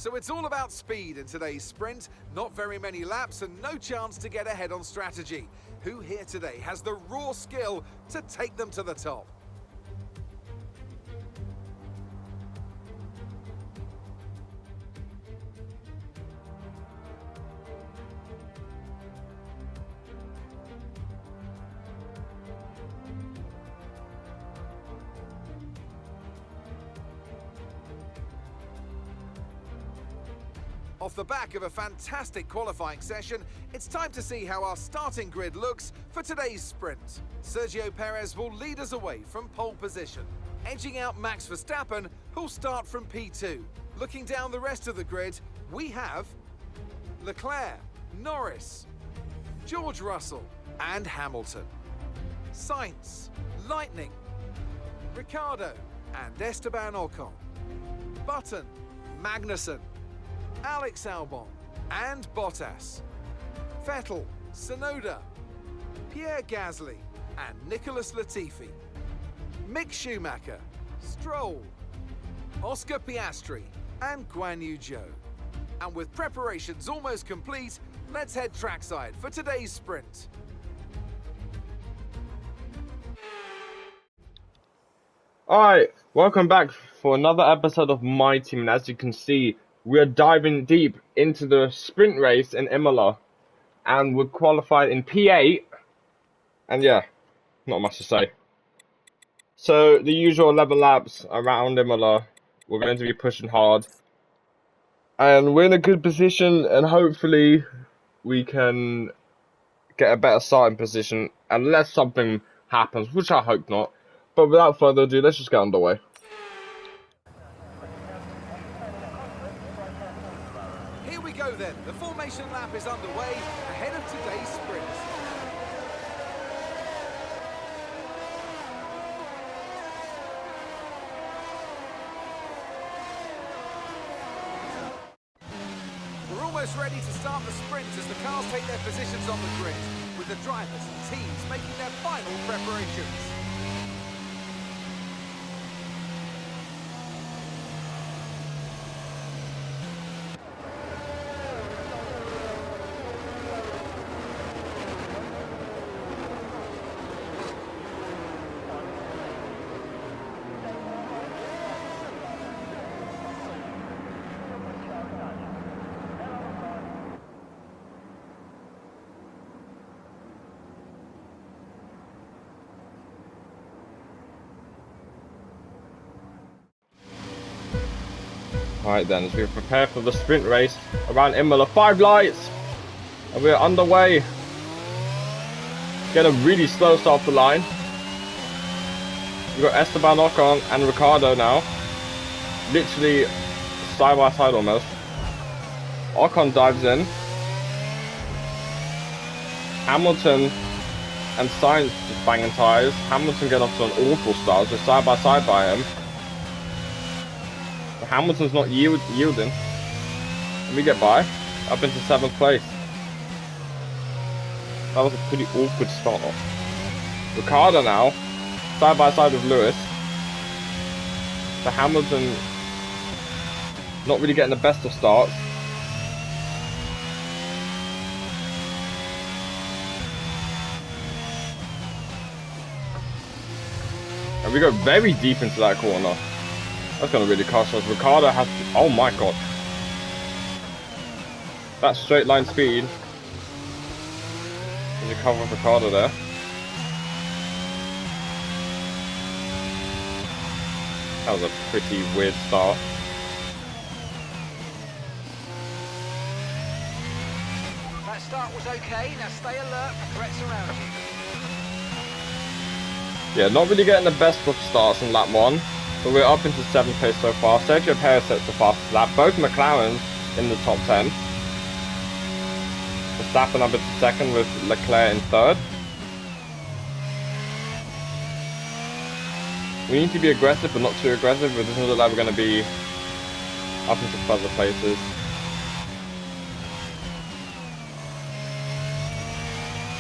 So it's all about speed in today's sprint. Not very many laps and no chance to get ahead on strategy. Who here today has the raw skill to take them to the top? Off the back of a fantastic qualifying session, it's time to see how our starting grid looks for today's sprint. Sergio Perez will lead us away from pole position, edging out Max Verstappen, who'll start from P2. Looking down the rest of the grid, we have Leclerc, Norris, George Russell and Hamilton, Sainz, Lightning, Ricciardo and Esteban Ocon, Button, Magnussen, Alex Albon and Bottas, Vettel, Tsunoda, Pierre Gasly and Nicholas Latifi, Mick Schumacher, Stroll, Oscar Piastri and Guan Yu Zhou. And with preparations almost complete, let's head trackside for today's sprint. Alright, welcome back for another episode of my team, and as you can see, we are diving deep into the sprint race in Imola, and we're qualified in P8, and yeah, not much to say. So, the usual 11 laps around Imola, we're going to be pushing hard, and we're in a good position, and hopefully we can get a better starting position, unless something happens, which I hope not. But without further ado, let's just get underway. Here we go then, the formation lap is underway ahead of today's sprint. We're almost ready to start the sprint as the cars take their positions on the grid, with the drivers and teams making their final preparations. Alright then, as we prepare for the sprint race around Imola, 5 lights, and we're underway. Get a really slow start off the line. We've got Esteban Ocon and Ricciardo now, literally side by side almost. Ocon dives in. Hamilton and Sainz just banging tyres. Hamilton get off to an awful start, so side by him. Hamilton's not yielding. And we get by, up into 7th place. That was a pretty awkward start off. Ricciardo now, side by side with Lewis. So Hamilton not really getting the best of starts. And we go very deep into that corner. That's going to really cost us. Ricciardo has to... Oh my god. That straight line speed. Can you cover Ricciardo there? That was a pretty weird start. That start was okay. Now stay alert for threats around you. Yeah, not really getting the best of starts in lap 1. But we're up into 7th place so far. Sergio Perez sets the fastest lap. Both McLarens in the top 10. Verstappen up into 2nd with Leclerc in 3rd. We need to be aggressive, but not too aggressive. But it doesn't look like we're going to be up into further places.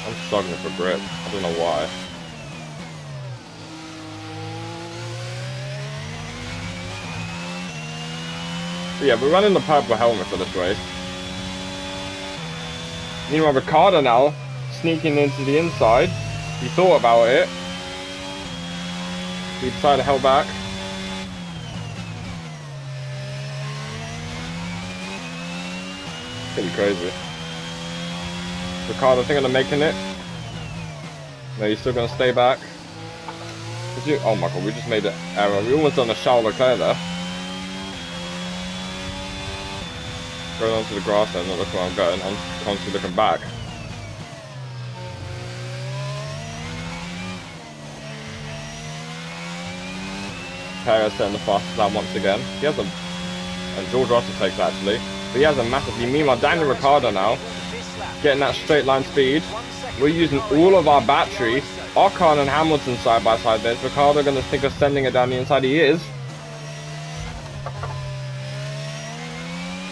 I'm struggling for grip. I don't know why. But yeah, we're running the purple helmet for this race. Meanwhile, Ricardo now sneaking into the inside. He thought about it. He decided to hold back. Pretty crazy. Ricardo thinking of making it. No, he's still gonna stay back. Oh my god, we just made an error. We almost done a Charles Leclerc there. Going onto the grass there, not looking where I'm going. I'm constantly looking back. Perez setting the fastest lap once again. He has a... And George Russell takes actually. But he has a massive lead. Meanwhile, Daniel Ricciardo now getting that straight line speed. We're using all of our battery. Ocon and Hamilton side by side there. Is Ricciardo going to think of sending it down the inside? He is.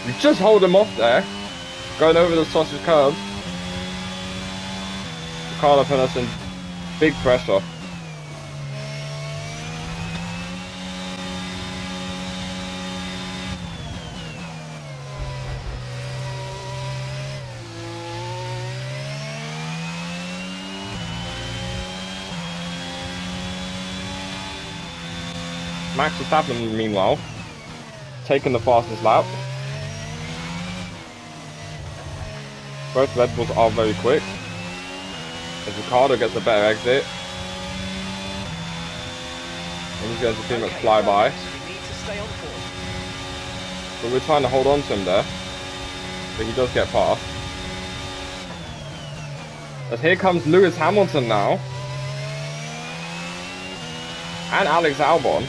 We just hold him off there. Going over the sausage curve. Ricciardo put us in big pressure. Max Verstappen, meanwhile, taking the fastest lap. Both Red Bulls are very quick. As Ricciardo gets a better exit. And he's going to pretty much fly by. But we're trying to hold on to him there. But he does get past. As here comes Lewis Hamilton now. And Alex Albon.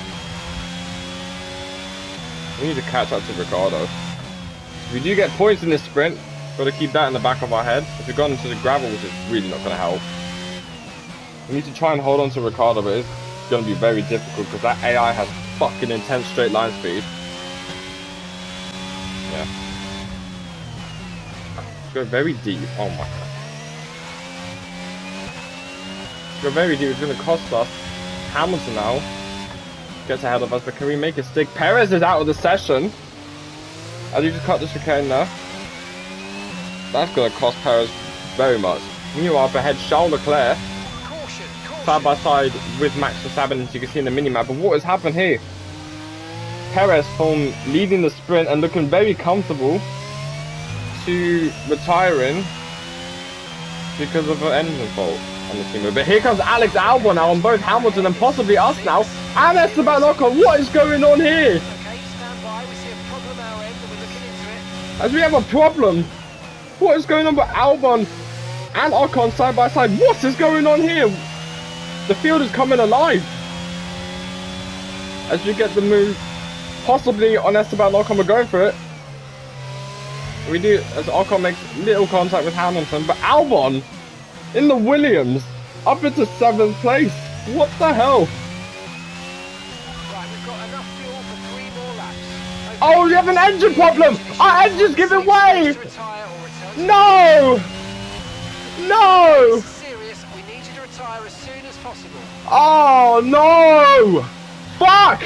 We need to catch up to Ricciardo. If we do get points in this sprint, got to keep that in the back of our head. If we've gone into the gravel, which is really not going to help. We need to try and hold on to Ricciardo, but it's going to be very difficult because that AI has fucking intense straight line speed. Yeah. Let's go very deep. Oh my god. Let's go very deep. It's going to cost us. Hamilton now gets ahead of us, but can we make it stick? Perez is out of the session. As you just cut the chicane there. That's going to cost Perez very much. Meanwhile, up ahead, Charles Leclerc. Side by side with Max Verstappen, as you can see in the minimap. But what has happened here? Perez from leading the sprint and looking very comfortable to retiring because of an engine fault on the team. But here comes Alex Albon now on both Hamilton and possibly us now. And Esteban Ocon, what is going on here? Okay, stand by. We see a problem our end and we're looking into it. As we have a problem. What is going on with Albon and Ocon side by side? What is going on here? The field is coming alive. As you get the move, possibly on Esteban Ocon, we're going for it. We do, as Ocon makes little contact with Hamilton, but Albon in the Williams up into 7th place. What the hell? Right, we've got enough fuel for 3 more laps. Okay. Oh, we have an engine problem! Our engine's giving way! Retire or return. No! No! This is serious. We need you to retire as soon as possible. Oh no! Fuck!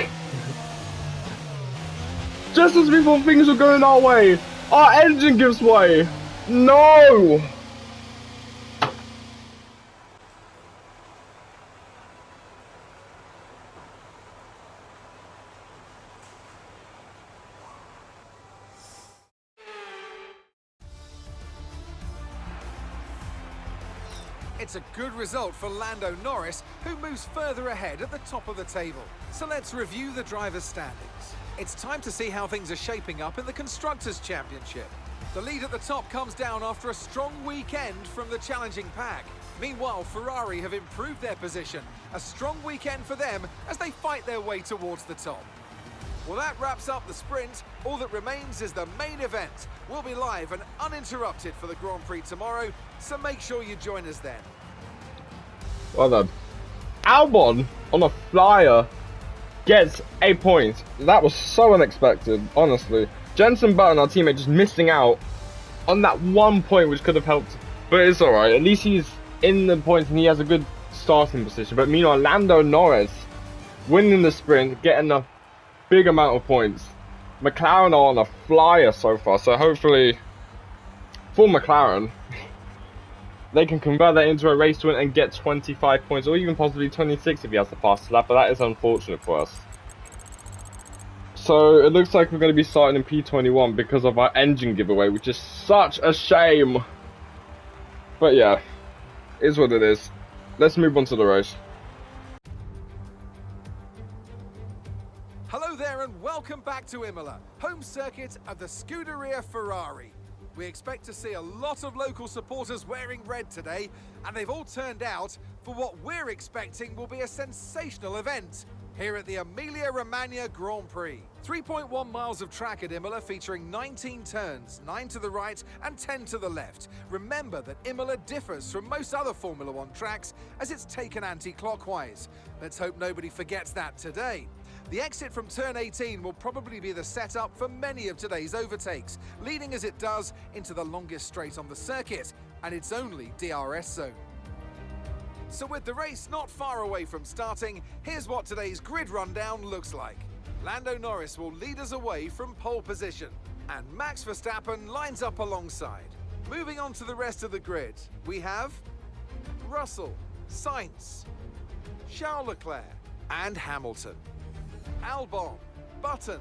Just as we thought things were going our way, our engine gives way. No! It's a good result for Lando Norris, who moves further ahead at the top of the table. So let's review the drivers' standings. It's time to see how things are shaping up in the Constructors' Championship. The lead at the top comes down after a strong weekend from the challenging pack. Meanwhile, Ferrari have improved their position. A strong weekend for them as they fight their way towards the top. Well, that wraps up the sprint. All that remains is the main event. We'll be live and uninterrupted for the Grand Prix tomorrow, so make sure you join us then. Well done. Albon on a flyer gets 8 points. That was so unexpected, honestly. Jenson Button, our teammate, just missing out on that 1 point which could have helped. But it's alright. At least he's in the points and he has a good starting position. But meanwhile, Lando Norris winning the sprint, getting a big amount of points. McLaren are on a flyer so far, so hopefully, for McLaren, they can convert that into a race win and get 25 points, or even possibly 26 if he has the fastest lap, but that is unfortunate for us. So it looks like we're going to be starting in P21 because of our engine giveaway, which is such a shame. But yeah, is what it is. Let's move on to the race. Hello there and welcome back to Imola, home circuit of the Scuderia Ferrari. We expect to see a lot of local supporters wearing red today, and they've all turned out for what we're expecting will be a sensational event here at the Emilia-Romagna Grand Prix. 3.1 miles of track at Imola featuring 19 turns, 9 to the right and 10 to the left. Remember that Imola differs from most other Formula One tracks as it's taken anti-clockwise. Let's hope nobody forgets that today. The exit from turn 18 will probably be the setup for many of today's overtakes, leading as it does into the longest straight on the circuit, and its only DRS zone. So with the race not far away from starting, here's what today's grid rundown looks like. Lando Norris will lead us away from pole position, and Max Verstappen lines up alongside. Moving on to the rest of the grid, we have Russell, Sainz, Charles Leclerc, and Hamilton. Albon, Button,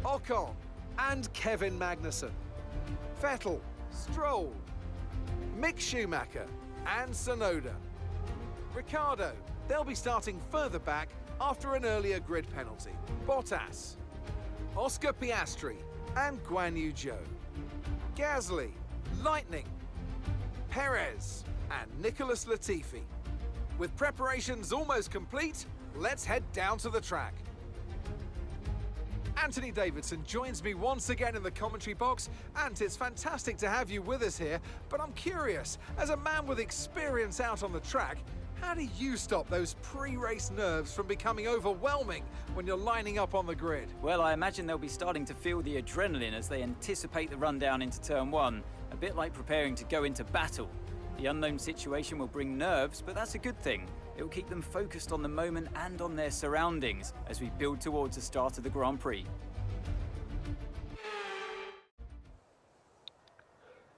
Ocon, and Kevin Magnussen. Vettel, Stroll, Mick Schumacher, and Tsunoda. Ricciardo, they'll be starting further back after an earlier grid penalty. Bottas, Oscar Piastri, and Guan Yu Zhou. Gasly, Lightning, Perez, and Nicholas Latifi. With preparations almost complete, let's head down to the track. Anthony Davidson joins me once again in the commentary box, and it's fantastic to have you with us here, but I'm curious, as a man with experience out on the track, how do you stop those pre-race nerves from becoming overwhelming when you're lining up on the grid? Well, I imagine they'll be starting to feel the adrenaline as they anticipate the run down into turn 1, a bit like preparing to go into battle. The unknown situation will bring nerves, but that's a good thing. It will keep them focused on the moment and on their surroundings as we build towards the start of the Grand Prix.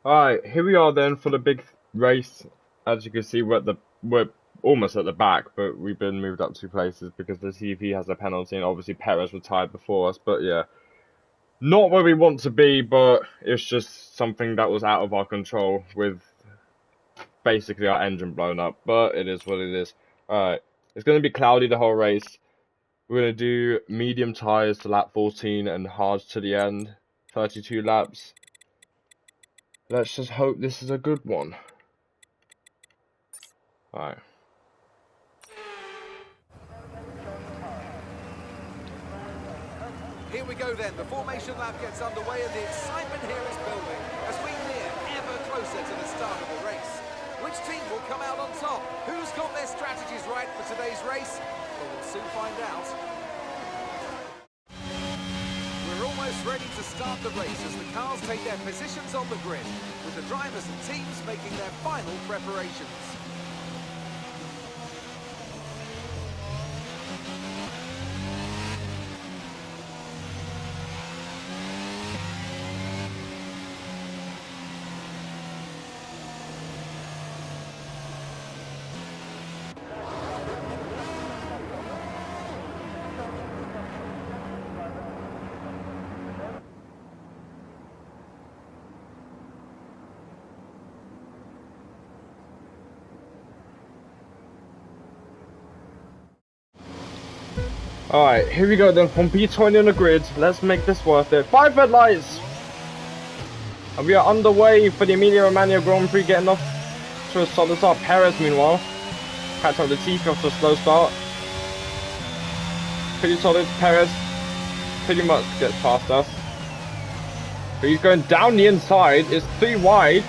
Alright, here we are then for the big race. As you can see, we're almost at the back, but we've been moved up 2 places because the TV has a penalty, and obviously Perez retired before us. But yeah, not where we want to be, but it's just something that was out of our control with basically our engine blown up. But it is what it is. Alright, it's going to be cloudy the whole race. We're going to do medium tyres to lap 14 and hards to the end, 32 laps. Let's just hope this is a good one. Alright. Here we go then, the formation lap gets underway and the excitement here is building as we near ever closer to the start of the race. Which team will come out on top? Who's got their strategies right for today's race? Well, we'll soon find out. We're almost ready to start the race as the cars take their positions on the grid, with the drivers and teams making their final preparations. Alright, here we go then, from P20 on the grid. Let's make this worth it. 5 red lights! And we are underway for the Emilia-Romagna Grand Prix, getting off to a solid start. Perez, meanwhile, catch up the teeth off to a slow start. Pretty solid. Perez pretty much gets past us. But he's going down the inside. It's 3 wide.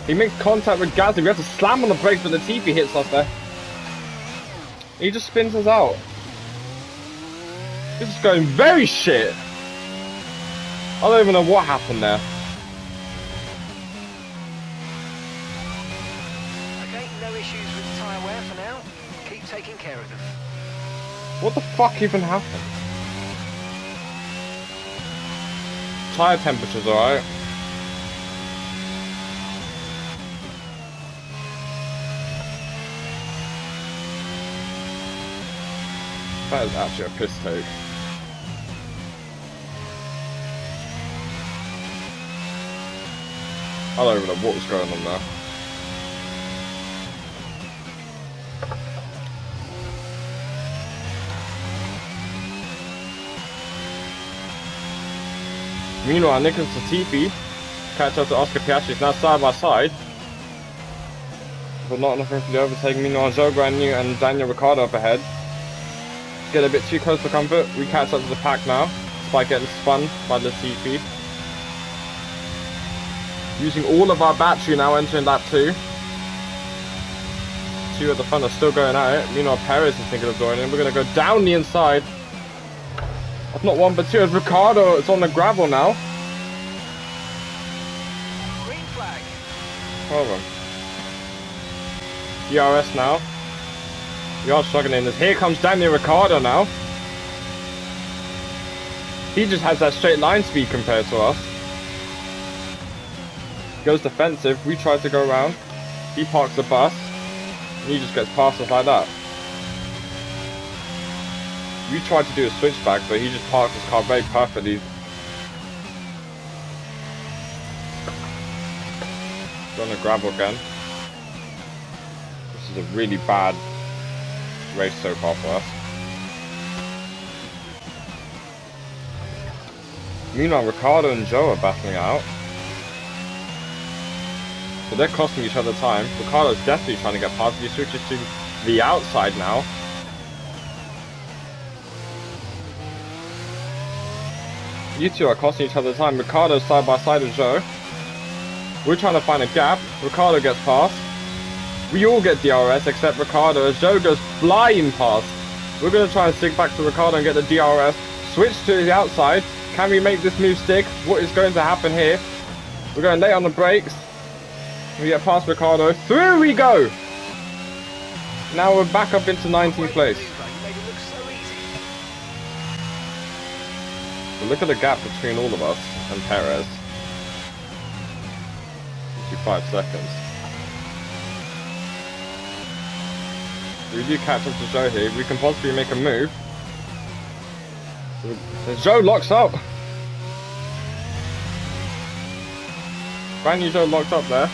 He makes contact with Gasly. We have to slam on the brakes, but the teeth hits us there. He just spins us out. This is going very shit. I don't even know what happened there. Okay, no issues with tyre wear for now. Keep taking care of them. What the fuck even happened? Tire temperature's alright. That is actually a piss take. I don't even know what was going on there. Meanwhile, Nicholas Latifi catch up to Oscar Piastri, now side by side, but not enough room for the overtake. Meanwhile, Joe Granu and Daniel Ricciardo up ahead. Get a bit too close for comfort. We catch up to the pack now, despite getting spun by Latifi. Using all of our battery now, entering lap 2. 2 at the front are still going at it. Meanwhile, Perez is thinking of joining. We're going to go down the inside. That's not 1 but 2 as Ricciardo is on the gravel now. Green flag. Hold on. DRS now. We are struggling in this. Here comes Daniel Ricciardo now. He just has that straight line speed compared to us. Goes defensive. We try to go around. He parks the bus. And he just gets past us like that. We tried to do a switchback, but he just parked his car very perfectly. Going to gravel again. This is a really bad race so far for us. Meanwhile, Ricciardo and Joe are battling out. So they're costing each other time. Ricciardo's definitely trying to get past. He switches to the outside now. You two are costing each other time. Ricciardo's side by side with Joe. We're trying to find a gap. Ricciardo gets past. We all get DRS except Ricciardo as Joe goes flying past. We're going to try and stick back to Ricciardo and get the DRS. Switch to the outside. Can we make this move stick? What is going to happen here? We're going late on the brakes. We get past Ricciardo. Through we go! Now we're back up into 19th place. But look at the gap between all of us and Perez. 55 seconds. We do catch up to Joe here. We can possibly make a move. Joe locks up. Brand new Joe locked up there.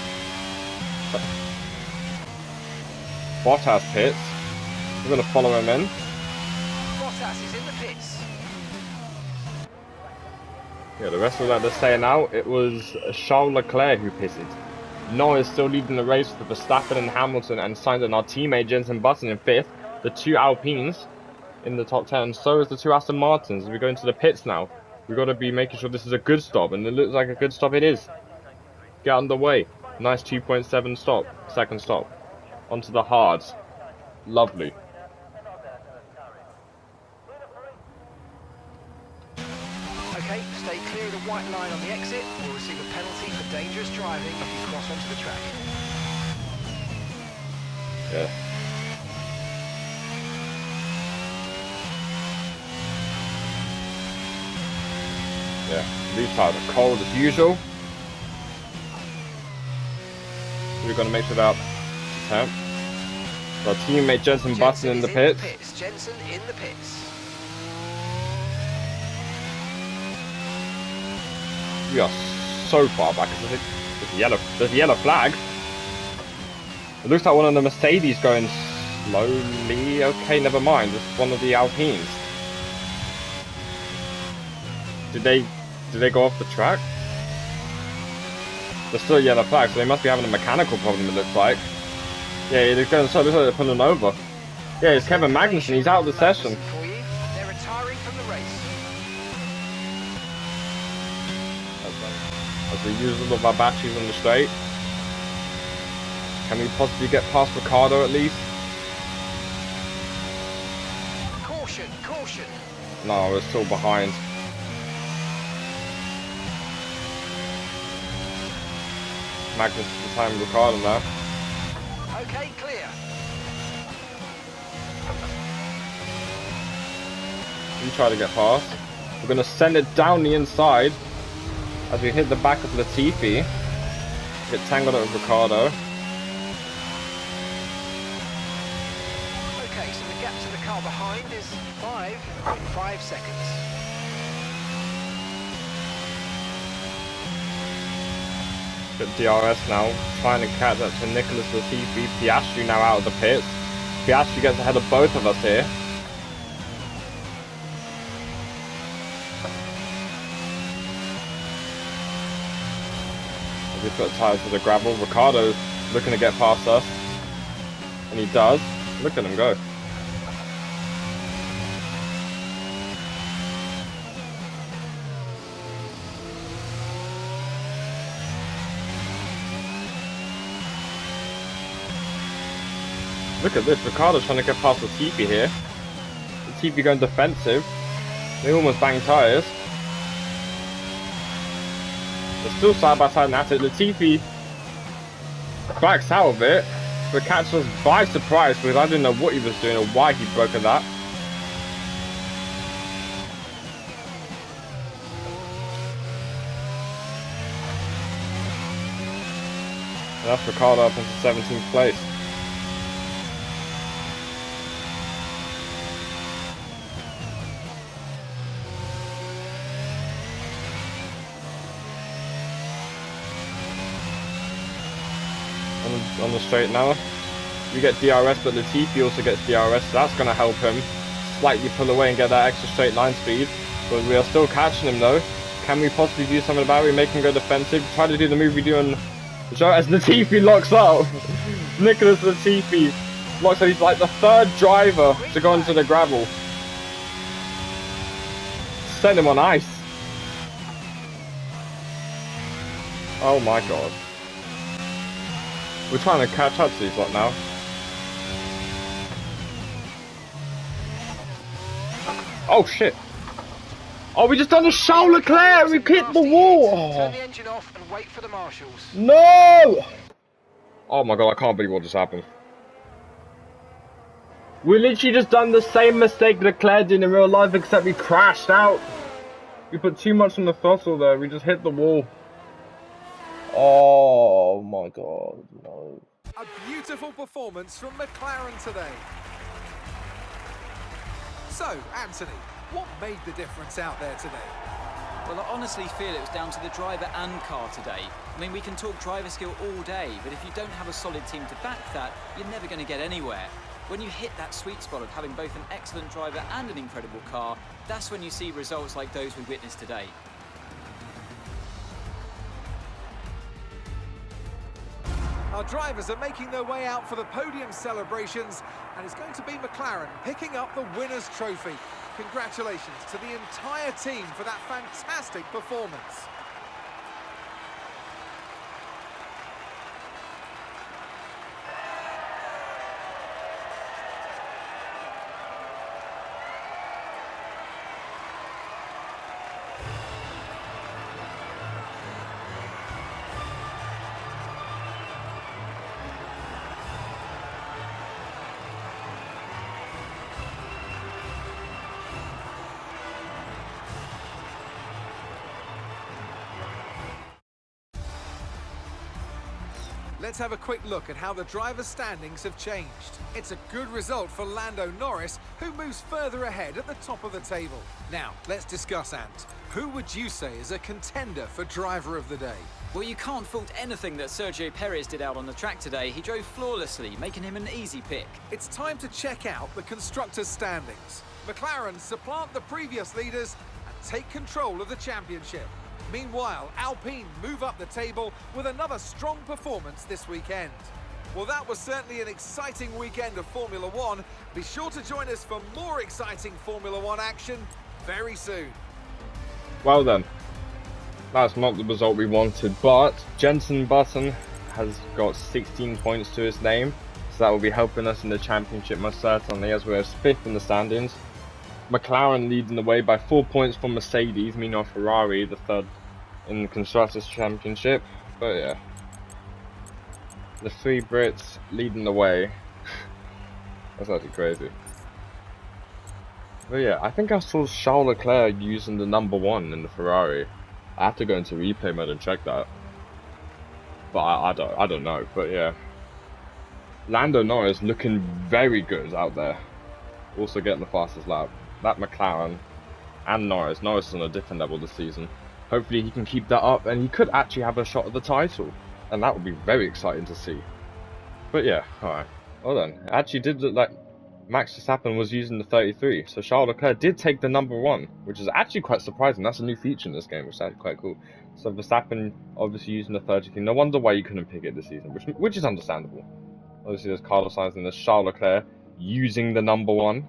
Bottas pits. We're going to follow him in. Bottas is in the pits. Yeah, the rest of that, they're saying now, it was Charles Leclerc who pitted. Noah is still leading the race with Verstappen and Hamilton and Sainz and our teammate Jenson Button in 5th. The 2 Alpines in the top 10, and so is the 2 Aston Martins. As we go into the pits now, we've got to be making sure this is a good stop, and it looks like a good stop it is. Get underway. Nice 2.7 stop, second stop. Onto the hards. Lovely. Okay, stay clear of the white line on the exit. You'll receive a penalty for dangerous driving if you cross onto the track. Yeah. Yeah, these tires are cold as usual. We're going to make sure they're up to temp. Our teammate Jenson Button in the pits. Jenson in the pits. We are so far back. There's a yellow flag. It looks like one of the Mercedes going slowly. Okay, never mind. It's one of the Alpines. Did they go off the track? There's still a yellow flag, so they must be having a mechanical problem, it looks like. Yeah, they're going so they're pulling over. Yeah, it's Kevin Magnussen, he's out of the session. They're retiring from the race. As we use all of our batteries on the straight. Can we possibly get past Ricciardo at least? Caution, caution. No, we're still behind. Magnussen behind Ricciardo now. Okay, clear. We try to get past. We're going to send it down the inside. as we hit the back of Latifi. Get tangled up with Ricardo. Okay, so the gap to the car behind is 5.5 seconds. Got DRS now, trying to catch up to Nicholas Latifi. Piastri now out of the pits. Piastri gets ahead of both of us here. As we put tires to the gravel, Ricardo's looking to get past us. And he does. Look at him go. Look at this, Ricardo's trying to get past Latifi here. Latifi going defensive. They almost banged tyres. They're still side by side at it. Latifi backs out of it, but catches us by surprise because I didn't know what he was doing or why he broke at that. And that's Ricardo up into 17th place. On the straight now, we get DRS, but Latifi also gets DRS, so that's going to help him slightly pull away and get that extra straight line speed. But we are still catching him though. Can we possibly do something about it? Make him go defensive. Try to do the move we do on the show as Latifi locks up. Nicholas Latifi locks up. He's like the third driver to go into the gravel. Send him on ice. Oh my god. We're trying to catch up to these lot now. Oh shit! Oh, we just done a Charles Leclerc! We hit the wall! Oh. Turn the engine off and wait for the marshals. No! Oh my god, I can't believe what just happened. We literally just done the same mistake Leclerc did in real life, except we crashed out. We put too much on the throttle there, we just hit the wall. Oh my god, no. A beautiful performance from McLaren today. So, Anthony, what made the difference out there today? Well, I honestly feel it was down to the driver and car today. I mean, we can talk driver skill all day, but if you don't have a solid team to back that, you're never going to get anywhere. When you hit that sweet spot of having both an excellent driver and an incredible car, that's when you see results like those we witnessed today. Our drivers are making their way out for the podium celebrations, and it's going to be McLaren picking up the winner's trophy. Congratulations to the entire team for that fantastic performance. Let's have a quick look at how the driver's standings have changed. It's a good result for Lando Norris, who moves further ahead at the top of the table. Now, let's discuss, Ant. Who would you say is a contender for driver of the day? Well, you can't fault anything that Sergio Perez did out on the track today. He drove flawlessly, making him an easy pick. It's time to check out the constructors' standings. McLaren supplant the previous leaders and take control of the championship. Meanwhile, Alpine move up the table with another strong performance this weekend. Well, that was certainly an exciting weekend of Formula One. Be sure to join us for more exciting Formula One action very soon. Well then, that's not the result we wanted, but Jenson Button has got 16 points to his name, so that will be helping us in the championship most certainly, as we're 5th in the standings. McLaren leading the way by 4 points from Mercedes, meanwhile Ferrari the 3rd in the Constructors' Championship. But yeah, the 3 Brits leading the way. That's actually crazy. But yeah, I think I saw Charles Leclerc using the number 1 in the Ferrari. I have to go into replay mode and check that. But I don't know. But yeah, Lando Norris looking very good out there. Also getting the fastest lap. That McLaren and Norris. Norris is on a different level this season. Hopefully he can keep that up, and he could actually have a shot at the title, and that would be very exciting to see. But yeah, alright. Hold on. It actually did look like Max Verstappen was using the 33, so Charles Leclerc did take the number 1, which is actually quite surprising. That's a new feature in this game, which is actually quite cool. So Verstappen obviously using the 33. No wonder why you couldn't pick it this season, which is understandable. Obviously there's Carlos Sainz and there's Charles Leclerc using the number 1.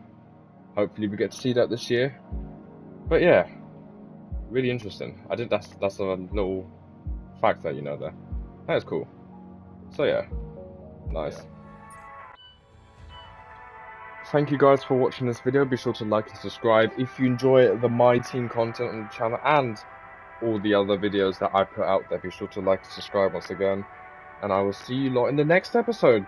Hopefully we get to see that this year. But yeah, really interesting. I think that's a little fact that you know there. That is cool. So yeah, nice. Thank you guys for watching this video. Be sure to like and subscribe if you enjoy the My Team content on the channel and all the other videos that I put out there. Be sure to like and subscribe once again, and I will see you lot in the next episode.